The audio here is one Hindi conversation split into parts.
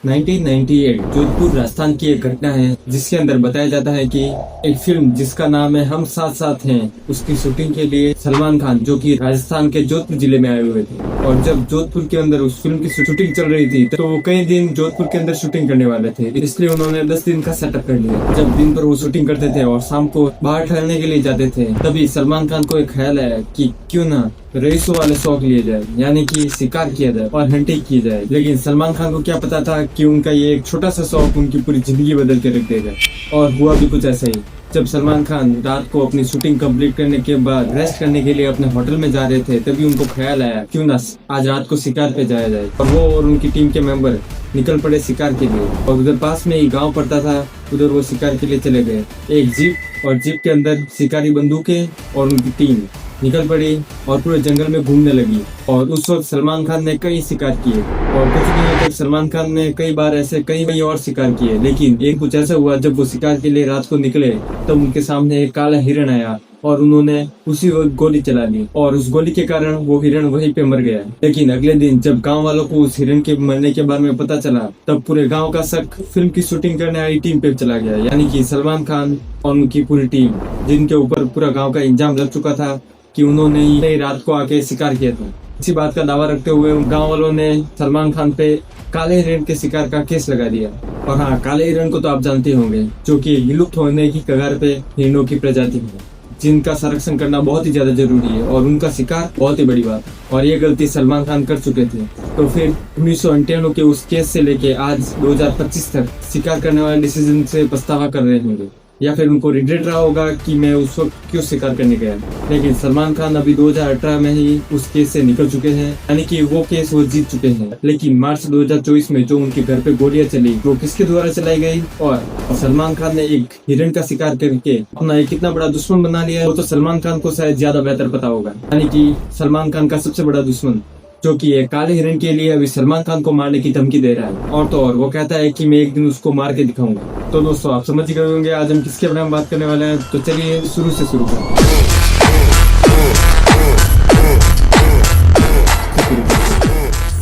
1998 जोधपुर राजस्थान की एक घटना है जिसके अंदर बताया जाता है कि एक फिल्म जिसका नाम है हम साथ साथ हैं, उसकी शूटिंग के लिए सलमान खान जो कि राजस्थान के जोधपुर जिले में आए हुए थे। और जब जोधपुर के अंदर उस फिल्म की शूटिंग चल रही थी तो वो कई दिन जोधपुर के अंदर शूटिंग करने वाले थे, इसलिए उन्होंने 10 दिन का सेटअप कर लिया। जब दिन भर वो शूटिंग करते थे और शाम को बाहर ठहरने के लिए जाते थे, तभी सलमान खान को एक ख्याल आया कि क्यों ना रईसों वाले शौक लिए जाए, यानी कि शिकार किया जाए और हंटिंग की जाए। लेकिन सलमान खान को क्या पता था कि उनका ये एक छोटा सा शौक उनकी पूरी जिंदगी बदल के रख देगा। और हुआ भी कुछ ऐसा ही। जब सलमान खान रात को अपनी शूटिंग कंप्लीट करने के बाद रेस्ट करने के लिए अपने होटल में जा रहे थे, तभी उनको ख्याल आया क्यों ना आज रात को शिकार पे जाया जाए। और वो और उनकी टीम के मेंबर निकल पड़े शिकार के लिए। और उधर पास में ही गांव पड़ता था, उधर वो शिकार के लिए चले गए। एक जीप और जीप के अंदर शिकारी बंदूकें और उनकी टीम निकल पड़ी और पूरे जंगल में घूमने लगी। और उस वक्त सलमान खान ने कई शिकार किए और कुछ दिनों तक सलमान खान ने कई बार ऐसे कई और शिकार किए। लेकिन एक कुछ ऐसा हुआ, जब वो शिकार के लिए रात को निकले तब उनके सामने एक काला हिरण आया और उन्होंने उसी वक्त गोली चला ली और उस गोली के कारण वो हिरण वहीं पे मर गया। लेकिन अगले दिन जब गांव वालों को उस हिरण के मरने के बारे में पता चला, तब पूरे गांव का शक फिल्म की शूटिंग करने आई टीम पे चला गया, यानी कि सलमान खान और उनकी पूरी टीम, जिनके ऊपर पूरा गाँव का इंजाम लग चुका था कि उन्होंने ही रात को आके शिकार किया था। इसी बात का दावा रखते हुए गांव वालों ने सलमान खान पे काले हिरण के शिकार का केस लगा दिया। और हाँ, काले हिरण को तो आप जानते होंगे, जो कि विलुप्त होने की कगार पे हिरणों की प्रजाति है, जिनका संरक्षण करना बहुत ही ज्यादा जरूरी है और उनका शिकार बहुत ही बड़ी बात है। और ये गलती सलमान खान कर चुके थे। तो फिर 1998 के उस केस से लेके आज 2025 तक शिकार करने वाले डिसीजन से पछतावा कर रहे होंगे, या फिर उनको रिग्रेट रहा होगा कि मैं उस वक्त क्यों शिकार करने गया। लेकिन सलमान खान अभी 2018 में ही उस केस से निकल चुके हैं, यानी कि वो केस वो जीत चुके हैं। लेकिन मार्च 2024 में जो उनके घर पे गोलियां चली, वो किसके द्वारा चलाई गई और सलमान खान ने एक हिरण का शिकार करके अपना एक कितना बड़ा दुश्मन बना लिया, वो तो सलमान खान को शायद ज्यादा बेहतर पता होगा। यानी कि सलमान खान का सबसे बड़ा दुश्मन जो कि एक काले हिरण के लिए अभी सलमान खान को मारने की धमकी दे रहा है। और तो और वो कहता है कि मैं एक दिन उसको मार के दिखाऊंगा। तो दोस्तों, आप समझ गए होंगे आज हम किसके बारे में बात करने वाले हैं। तो चलिए शुरू से शुरू करते हैं।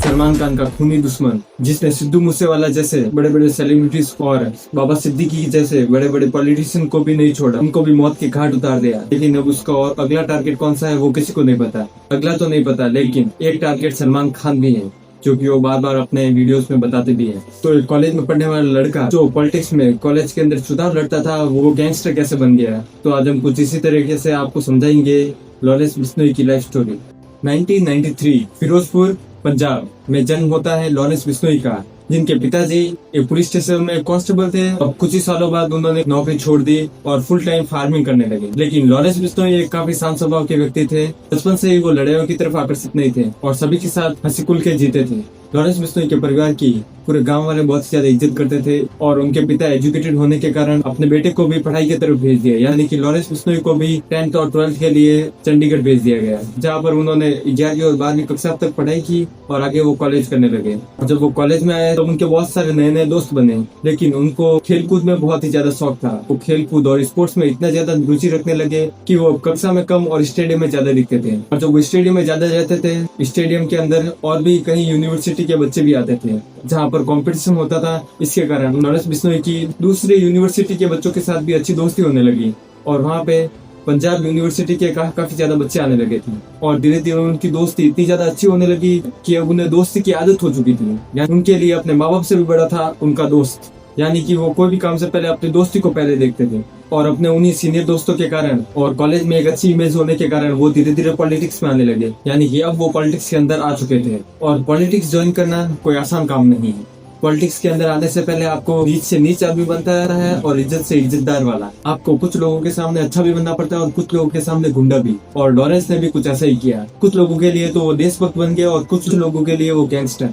सलमान खान का खूनी दुश्मन, जिसने सिद्धू मूसेवाला जैसे बड़े बड़े सेलिब्रिटीज और बाबा सिद्दीकी जैसे बड़े बड़े पॉलिटिशियन को भी नहीं छोड़ा, उनको भी मौत के घाट उतार दिया। लेकिन अब उसका और अगला टारगेट कौन सा है वो किसी को नहीं पता। अगला तो नहीं पता, लेकिन एक टारगेट सलमान खान भी है, जो कि वो बार बार अपने वीडियोस में बताते भी हैं। तो एक कॉलेज में पढ़ने वाला लड़का जो पॉलिटिक्स में कॉलेज के अंदर चुनाव लड़ता था, वो गैंगस्टर कैसे बन गया। तो आज हम कुछ इसी तरीके से आपको समझाएंगे लॉरेंस बिश्नोई की लाइफ स्टोरी। 1993 फिरोजपुर पंजाब में जन्म होता है लॉरेंस बिश्नोई का, जिनके पिताजी एक पुलिस स्टेशन में कांस्टेबल थे। अब कुछ ही सालों बाद उन्होंने नौकरी छोड़ दी और फुल टाइम फार्मिंग करने लगे। लेकिन लॉरेंस बिश्नोई एक काफी शांत स्वभाव के व्यक्ति थे। बचपन से ही वो लड़ाइयों की तरफ आकर्षित नहीं थे और सभी के साथ हंसी खुल के जीते थे। लॉरेंस बिश्नोई के परिवार की पूरे गांव वाले बहुत ज्यादा इज्जत करते थे और उनके पिता एजुकेटेड होने के कारण अपने बेटे को भी पढ़ाई की तरफ भेज दिया, यानी कि लॉरेंस बिश्नोई को भी 10th और 12th के लिए चंडीगढ़ भेज दिया गया, जहाँ पर उन्होंने 11वीं और 12वीं कक्षा तक पढ़ाई की और आगे वो कॉलेज करने लगे। जब वो कॉलेज में आए तो उनके बहुत सारे नए नए दोस्त बने, लेकिन उनको खेलकूद में बहुत ही ज्यादा शौक था। वो खेलकूद और स्पोर्ट्स में इतना ज्यादा रुचि रखने लगे कि वो कक्षा में कम और स्टेडियम में ज्यादा दिखते थे। और जब वो स्टेडियम में ज्यादा रहते थे, स्टेडियम के अंदर और भी कहीं यूनिवर्सिटी के बच्चे भी आते थे, जहाँ पर कंपटीशन होता था। इसके कारण लॉरेंस बिश्नोई की दूसरे यूनिवर्सिटी के बच्चों के साथ भी अच्छी दोस्ती होने लगी और वहाँ पे पंजाब यूनिवर्सिटी के काफी ज्यादा बच्चे आने लगे थे। और धीरे धीरे उनकी दोस्ती इतनी ज्यादा अच्छी होने लगी कि अब उन्हें दोस्ती की आदत हो चुकी थी। यानी उनके लिए अपने माँ बाप से भी बड़ा था उनका दोस्त, यानी कि वो कोई भी काम से पहले अपनी दोस्ती को पहले देखते थे। और अपने उन्हीं सीनियर दोस्तों के कारण और कॉलेज में एक अच्छी इमेज होने के कारण वो धीरे धीरे पॉलिटिक्स में आने लगे, यानी कि अब वो पॉलिटिक्स के अंदर आ चुके थे। और पॉलिटिक्स ज्वाइन करना कोई आसान काम नहीं है। पॉलिटिक्स के अंदर आने से पहले आपको नीच से नीच आदमी बनता है और इज्जत से इज्जतदार वाला। आपको कुछ लोगों के सामने अच्छा भी बनना पड़ता है और कुछ लोगों के सामने गुंडा भी। और लॉरेंस ने भी कुछ ऐसा ही किया। कुछ लोगों के लिए तो वो देशभक्त बन गए और कुछ लोगों के लिए वो गैंगस्टर,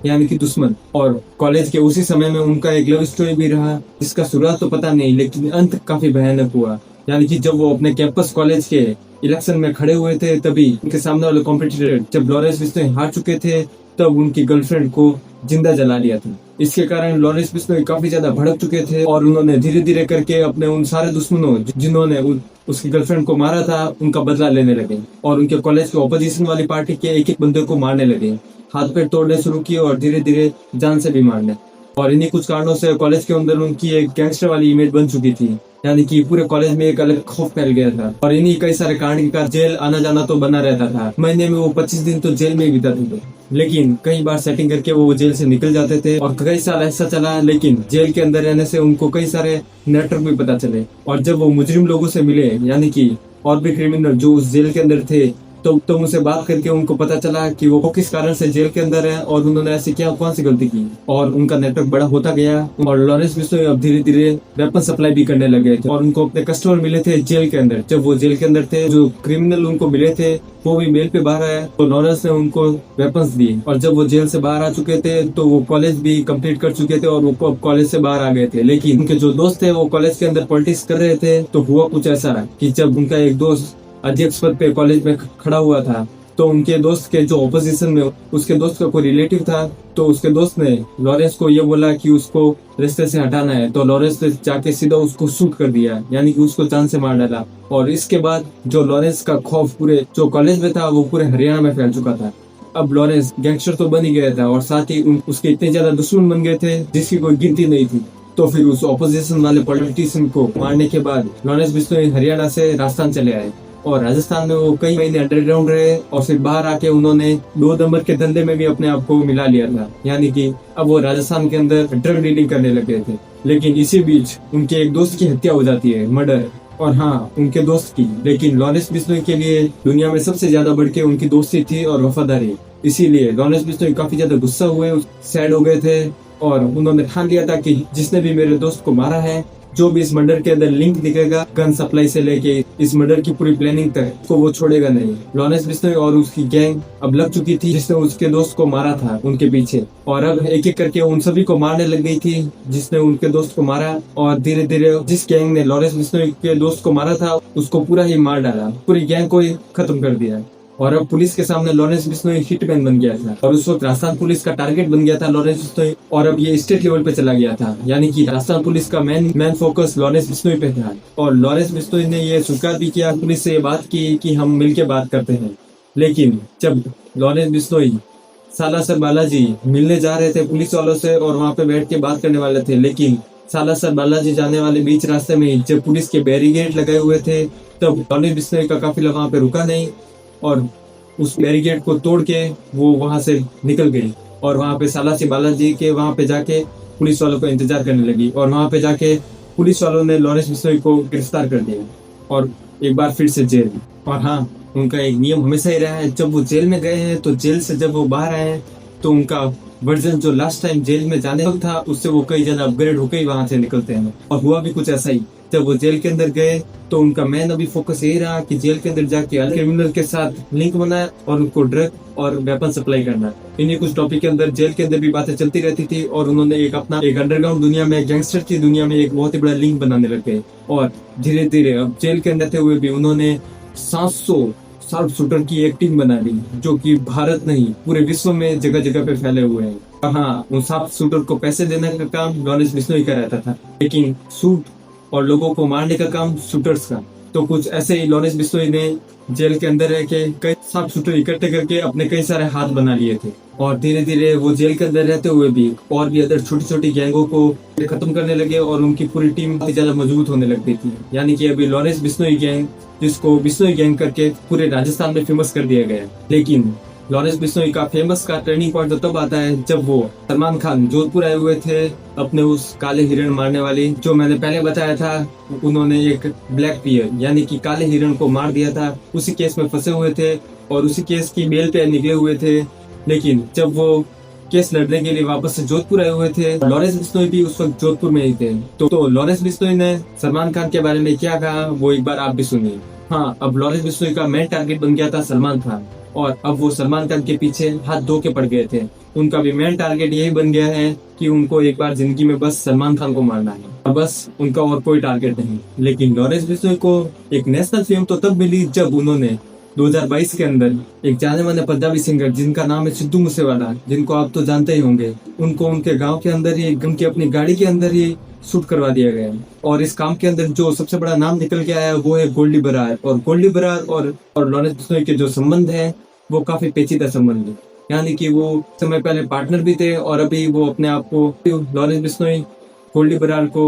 यानी कि दुश्मन। और कॉलेज के उसी समय में उनका एक लव स्टोरी भी रहा, जिसका शुरुआत तो पता नहीं, लेकिन अंत काफी भयानक हुआ। यानी कि जब वो अपने कैंपस कॉलेज के इलेक्शन में खड़े हुए थे, तभी उनके सामने वाले कॉम्पिटिटर जब लॉरेंस बिश्नोई हार चुके थे, तब उनकी गर्लफ्रेंड को जिंदा जला लिया था। इसके कारण लॉरेंस बिश्नोई काफी ज्यादा भड़क चुके थे और उन्होंने धीरे धीरे करके अपने उन सारे दुश्मनों जिन्होंने उसकी गर्लफ्रेंड को मारा था, उनका बदला लेने लगे और उनके कॉलेज के ऑपोजिशन वाली पार्टी के एक एक बंदे को मारने लगे। हाथ पैर तोड़ने शुरू किए और धीरे धीरे जान से भी मारने। और इन्हीं कुछ कारणों से कॉलेज के अंदर उनकी एक गैंगस्टर वाली इमेज बन चुकी थी, यानी कि पूरे कॉलेज में एक अलग खौफ फैल गया था। और इन्हीं कई सारे कारण के कारण जेल आना जाना तो बना रहता था। महीने में वो 25 दिन तो जेल में ही बिताते थे, लेकिन कई बार सेटिंग करके वो जेल से निकल जाते थे। और कई साल ऐसा चला, लेकिन जेल के अंदर रहने से उनको कई सारे नेटवर्क भी पता चले। और जब वो मुजरिम लोगों से मिले, यानी कि और भी क्रिमिनल जो उस जेल के अंदर थे, तो उनसे बात करके उनको पता चला कि वो किस कारण से जेल के अंदर है और उन्होंने ऐसी क्या कौन सी गलती की। और उनका नेटवर्क बड़ा होता गया और लॉरेंस बिश्नोई अब धीरे धीरे वेपन सप्लाई भी करने लगे थे। और उनको अपने कस्टमर मिले थे जेल के अंदर। जब वो जेल के अंदर थे, जो क्रिमिनल उनको मिले थे वो भी बेल पे बाहर आया, तो लॉरेंस ने उनको वेपन्स दिए। और जब वो जेल से बाहर आ चुके थे तो वो कॉलेज भी कंप्लीट कर चुके थे और वो कॉलेज से बाहर आ गए थे। लेकिन उनके जो दोस्त थे वो कॉलेज के अंदर पॉलिटिक्स कर रहे थे। तो हुआ कुछ ऐसा कि जब उनका एक दोस्त अध्यक्ष पद पे कॉलेज में खड़ा हुआ था, तो उनके दोस्त के जो ऑपोजिशन में उसके दोस्त का कोई रिलेटिव था, तो उसके दोस्त ने लॉरेंस को ये बोला कि उसको रिश्ते से हटाना है। तो लॉरेंस ने जाके सीधा उसको शूट कर दिया, यानी कि उसको जान से मार डाला। और इसके बाद जो लॉरेंस का खौफ पूरे जो कॉलेज में था वो पूरे हरियाणा में फैल चुका था। अब लॉरेंस गैंगस्टर तो बन ही गया था और साथ ही उसके इतने ज्यादा दुश्मन बन गए थे जिसकी कोई गिनती नहीं थी। तो फिर उस ऑपोजिशन वाले पॉलिटिशियन को मारने के बाद लॉरेंस बिश्नोई हरियाणा से राजस्थान चले आए। और राजस्थान में वो कई महीने अंडरग्राउंड रहे और फिर बाहर आके उन्होंने 2 नंबर के धंधे में भी अपने आप को मिला लिया था, यानी कि अब वो राजस्थान के अंदर ड्रग डीलिंग करने लग गए थे। लेकिन इसी बीच उनके एक दोस्त की हत्या हो जाती है, मर्डर। और हाँ, उनके दोस्त की। लेकिन लॉरेंस बिश्नोई के लिए दुनिया में सबसे ज्यादा बढ़ के उनकी दोस्ती थी और वफादारी। इसीलिए लॉरेंस बिश्नोई काफी ज्यादा गुस्सा हुए, सैड हो गए थे और उन्होंने ठान लिया था कि जिसने भी मेरे दोस्त को मारा है, जो भी इस मर्डर के अंदर लिंक दिखेगा गन सप्लाई से लेके इस मर्डर की पूरी प्लानिंग तक, को वो छोड़ेगा नहीं। लॉरेंस बिश्नोई और उसकी गैंग अब लग चुकी थी जिसने उसके दोस्त को मारा था उनके पीछे। और अब एक एक करके उन सभी को मारने लग गई थी जिसने उनके दोस्त को मारा। और धीरे धीरे जिस गैंग ने लॉरेंस बिश्नोई के दोस्त को मारा था उसको पूरा ही मार डाला, पूरी गैंग को ही खत्म कर दिया। और अब पुलिस के सामने लॉरेंस बिश्नोई हिटमैन बन गया था और उस वक्त राजस्थान पुलिस का टारगेट बन गया था लॉरेंस बिश्नोई। और अब ये स्टेट लेवल पे चला गया था, यानी कि राजस्थान पुलिस का मेन फोकस लॉरेंस बिश्नोई पे था। और लॉरेंस बिश्नोई ने ये स्वीकार भी किया, पुलिस से ये बात की कि हम मिलके बात करते हैं। लेकिन जब लॉरेंस बिश्नोई सालासर बालाजी मिलने जा रहे थे पुलिस वालों से और वहाँ पे बैठ के बात करने वाले थे, लेकिन सालासर बालाजी जाने वाले बीच रास्ते में जब पुलिस के बैरिकेड लगाए हुए थे तब लॉरेंस बिश्नोई का काफिला वहाँ पे रुका नहीं और उस बैरिकेड को तोड़ के वो वहां से निकल गई। और वहां पे सालासर बालाजी के वहां पे जाके पुलिस वालों को इंतजार करने लगी। और वहां पे जाके पुलिस वालों ने लॉरेंस बिश्नोई को गिरफ्तार कर दिया और एक बार फिर से जेल। और हाँ, उनका एक नियम हमेशा ही रहा है, जब वो जेल में गए हैं तो जेल से जब वो बाहर आए हैं तो उनका वर्जन जो लास्ट टाइम जेल में जाने वक्त था उससे वो कई ज्यादा अपग्रेड होकर ही वहां से निकलते हैं। और हुआ भी कुछ ऐसा ही, जब वो जेल के अंदर गए तो उनका मेन अभी फोकस यही रहा कि जेल के अंदर जाके क्रिमिनल के साथ लिंक बनाए और उनको ड्रग और वेपन सप्लाई करना। इन्हीं कुछ टॉपिक के अंदर जेल के अंदर भी बातें चलती रहती थी और उन्होंने एक अपना एक अंडरग्राउंड दुनिया में, गैंगस्टर की दुनिया में एक बहुत ही बड़ा लिंक बनाने लग गए। और धीरे धीरे अब जेल के अंदर थे हुए भी उन्होंने 700 शार्प शूटर की एक टीम बना ली, जो कि भारत नहीं पूरे विश्व में जगह जगह पे फैले हुए हैं। हाँ, उन शार्प शूटर को पैसे देने का काम लॉरेंस बिश्नोई का रहता था, लेकिन शूट और लोगों को मारने का काम शूटर्स का। तो कुछ ऐसे ही लॉरेंस बिश्नोई ने जेल के अंदर रह के कई शार्प शूटर इकट्ठे करके अपने कई सारे हाथ बना लिए थे। और धीरे धीरे वो जेल के अंदर रहते हुए भी और भी अदर छोटी छोटी गैंगों को खत्म करने लगे और उनकी पूरी टीम काफी ज्यादा मजबूत होने लग गई थी। यानी कि अभी लॉरेंस बिश्नोई गैंग, जिसको बिश्नोई गैंग करके पूरे राजस्थान में फेमस कर दिया गया। लेकिन लॉरेंस बिश्नोई का फेमस का टर्निंग पॉइंट तो तब आता है जब वो सलमान खान जोधपुर आए हुए थे अपने उस काले हिरण मारने वाली, जो मैंने पहले बताया था, उन्होंने एक ब्लैक पियर यानी कि काले हिरण को मार दिया था। उसी केस में फंसे हुए थे और उसी केस की बेल पे निकले हुए थे। लेकिन जब वो केस लड़ने के लिए वापस से जोधपुर आए हुए थे, लॉरेंस बिश्नोई भी उस वक्त जोधपुर में ही थे। तो लॉरेंस बिश्नोई ने सलमान खान के बारे में क्या कहा वो एक बार आप भी सुनिए। हाँ, अब लॉरेंस बिश्नोई का मेन टारगेट बन गया था सलमान खान और अब वो सलमान खान के पीछे हाथ धो के पड़ गए थे। उनका भी मेन टारगेट यही बन गया है कि उनको एक बार जिंदगी में बस सलमान खान को मारना है, और बस उनका और कोई टारगेट नहीं। लेकिन लॉरेंस बिश्नोई को एक नेशनल फेम तो तब मिली जब उन्होंने 2022 के अंदर एक जाने माने पंजाबी सिंगर जिनका नाम है सिद्धू मूसेवाला, जिनको आप तो जानते ही होंगे, उनको उनके गांव के अंदर ही, उनकी अपनी गाड़ी के अंदर ही शूट करवा दिया गया। और इस काम के अंदर जो सबसे बड़ा नाम निकल के आया वो है गोल्डी बरार। और गोल्डी बरार और लॉरेंस बिश्नोई के जो संबंध है वो काफी पेचीदा संबंध है। यानी कि वो समय पहले पार्टनर भी थे और अभी वो अपने आप को लॉरेंस बिश्नोई, गोल्डी बरार को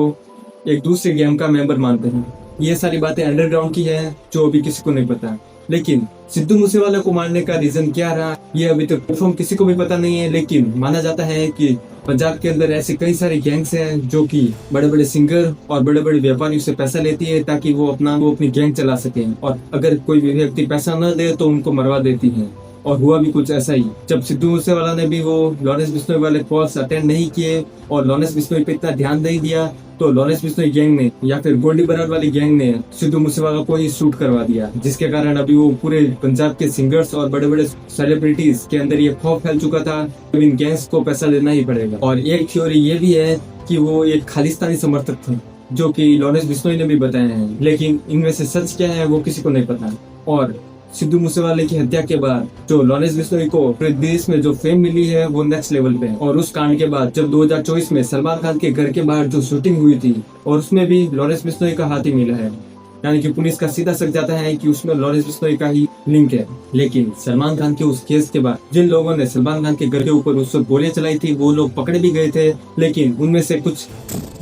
एक दूसरे गैंग का मेंबर मानते हैं। ये सारी बातें अंडरग्राउंड की है जो अभी किसी को नहीं पता। लेकिन सिद्धू मूसेवाला को मारने का रीजन क्या रहा ये अभी तक कंफर्म किसी को भी पता नहीं है। लेकिन माना जाता है कि पंजाब के अंदर ऐसे कई सारे गैंग्स हैं जो कि बड़े बड़े सिंगर और बड़े बड़े व्यापारियों से पैसा लेती है ताकि वो अपनी गैंग चला सके, और अगर कोई भी व्यक्ति पैसा न दे तो उनको मरवा देती है। और हुआ भी कुछ ऐसा ही, जब सिद्धू मूसेवाला ने भी वो लॉरेंस बिश्नोई वाले कॉल्स अटेंड नहीं किए और लॉरेंस बिश्नोई पे इतना ध्यान नहीं दिया, तो लॉरेंस बिश्नोई गैंग ने या फिर गोल्डी बरार वाली गैंग ने सिद्धू मूसेवाला को ही शूट करवा दिया, जिसके कारण अभी वो पूरे पंजाब के सिंगर्स और बड़े बड़े सेलिब्रिटीज के अंदर ये खौफ फैल चुका था कि इन गैंग्स को पैसा देना ही पड़ेगा। और एक थ्योरी ये भी है कि वो एक खालिस्तानी समर्थक थे, जो कि लॉरेंस बिश्नोई ने भी बताया है, लेकिन इनमें से सच क्या है वो किसी को नहीं पता। और सिद्धू मूसेवाले की हत्या के बाद जो लॉरेंस बिश्नोई को पूरे देश में जो फेम मिली है वो नेक्स्ट लेवल पे है। और उस कांड के बाद जब 2024 में सलमान खान के घर के बाहर जो शूटिंग हुई थी और उसमें भी लॉरेंस बिश्नोई का हाथ ही मिला है, यानी कि पुलिस का सीधा शक जाता है कि उसमें लॉरेंस बिश्नोई का ही लिंक है। लेकिन सलमान खान के उस केस के बाद जिन लोगों ने सलमान खान के घर के ऊपर उस वक्त गोलियां चलाई थी वो लोग पकड़े भी गए थे, लेकिन उनमें से कुछ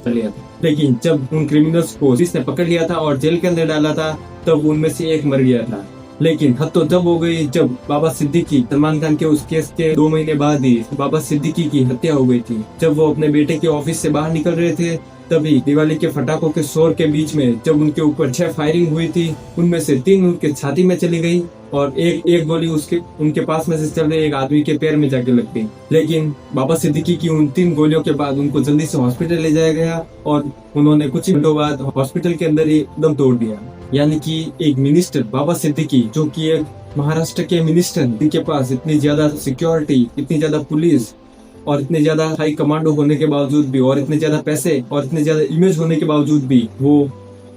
लिया था। लेकिन जब उन क्रिमिनल्स को पुलिस ने पकड़ लिया था और जेल के अंदर डाला था तब उनमें से एक मर गया था। लेकिन हद तो जब हो गई जब बाबा सिद्दीकी, सलमान खान के उस केस के 2 महीने बाद ही बाबा सिद्दीकी की हत्या हो गई थी। जब वो अपने बेटे के ऑफिस से बाहर निकल रहे थे तभी दिवाली के फटाकों के शोर के बीच में जब उनके ऊपर 6 फायरिंग हुई थी, उनमें से 3 उनके छाती में चली गई और एक गोली उनके पास में से चल रहे एक आदमी के पैर में जाके लग गई। लेकिन बाबा सिद्दीकी की उन 3 गोलियों के बाद उनको जल्दी से हॉस्पिटल ले जाया गया और उन्होंने कुछ ही घंटों बाद हॉस्पिटल के अंदर ही दम तोड़ दिया। यानी कि एक मिनिस्टर बाबा सिद्दीकी, जो कि एक महाराष्ट्र के मिनिस्टर, जिनके पास इतनी ज्यादा सिक्योरिटी, इतनी ज्यादा पुलिस और इतने ज्यादा हाई कमांडो होने के बावजूद भी और इतने ज्यादा पैसे और इतने ज्यादा इमेज होने के बावजूद भी वो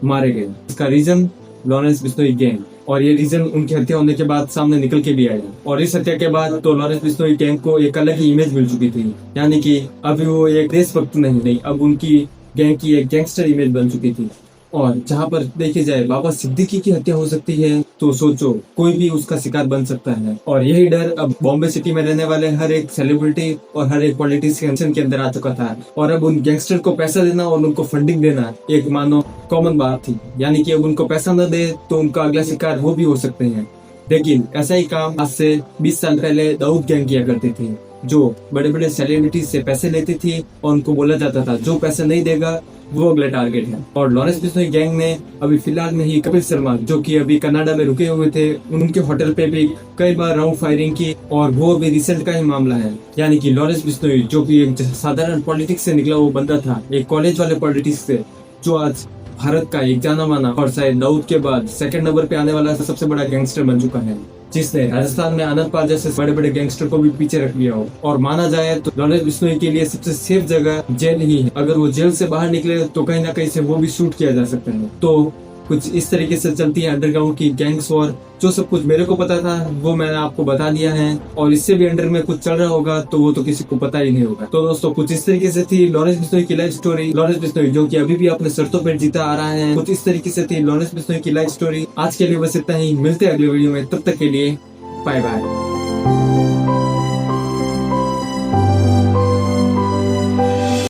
मारे गए। इसका रीजन लॉरेंस बिश्नोई गैंग, और ये रीजन उनकी हत्या होने के बाद सामने निकल के भी आया। और इस हत्या के बाद तो लॉरेंस बिश्नोई गैंग को एक अलग ही इमेज मिल चुकी थी, यानी कि अभी वो एक देशभक्त नहीं, अब उनकी गैंग की एक गैंगस्टर इमेज बन चुकी थी। और जहाँ पर देखे जाए बाबा सिद्दीकी की हत्या हो सकती है तो सोचो कोई भी उसका शिकार बन सकता है। और यही डर अब बॉम्बे सिटी में रहने वाले हर एक सेलिब्रिटी और हर एक पॉलिटिशियन के अंदर आ चुका था। और अब उन गैंगस्टर को पैसा देना और उनको फंडिंग देना एक मानो कॉमन बात थी, यानी कि अब उनको पैसा न दे तो उनका अगला शिकार वो भी हो सकते हैं। लेकिन ऐसा ही काम आज से 20 साल पहले दाऊद गैंग किया करती थी, जो बड़े बड़े सेलिब्रिटीज से पैसे लेती थी और उनको बोला जाता था जो पैसे नहीं देगा वो अगला टारगेट है। और लॉरेंस बिश्नोई गैंग ने अभी फिलहाल में ही कपिल शर्मा, जो कि अभी कनाडा में रुके हुए थे, उनके होटल पे भी कई बार राउंड फायरिंग की और वो भी रिसेंट का ही मामला है। यानी कि लॉरेंस बिश्नोई, जो कि एक साधारण पॉलिटिक्स से निकला वो बंदा था, एक कॉलेज वाले पॉलिटिक्स से, जो आज भारत का एक जाना माना और शायद दाऊद के बाद 2nd नंबर पे आने वाला सबसे बड़ा गैंगस्टर बन चुका है, जिसने राजस्थान में आनंद पाल जैसे बड़े बड़े गैंगस्टर को भी पीछे रख लिया हो। और माना जाए तो लॉरेंस बिश्नोई के लिए सबसे सेफ जगह जेल ही है। अगर वो जेल से बाहर निकले तो कहीं ना कहीं से वो भी शूट किया जा सकता है। तो कुछ इस तरीके से चलती है अंडरग्राउंड की गैंग्स वॉर। जो सब कुछ मेरे को पता था वो मैंने आपको बता दिया है, और इससे भी अंडर में कुछ चल रहा होगा तो वो तो किसी को पता ही नहीं होगा। तो दोस्तों कुछ इस तरीके से थी लॉरेंस बिश्नोई की लाइफ स्टोरी। लॉरेंस बिश्नोई जो कि अभी भी अपने शर्तों पर जीता आ रहा है, कुछ इस तरीके से थी लॉरेंस बिश्नोई की लाइफ स्टोरी। आज के लिए बस इतना ही, मिलते हैं अगले वीडियो में, तब तक के लिए बाय बाय।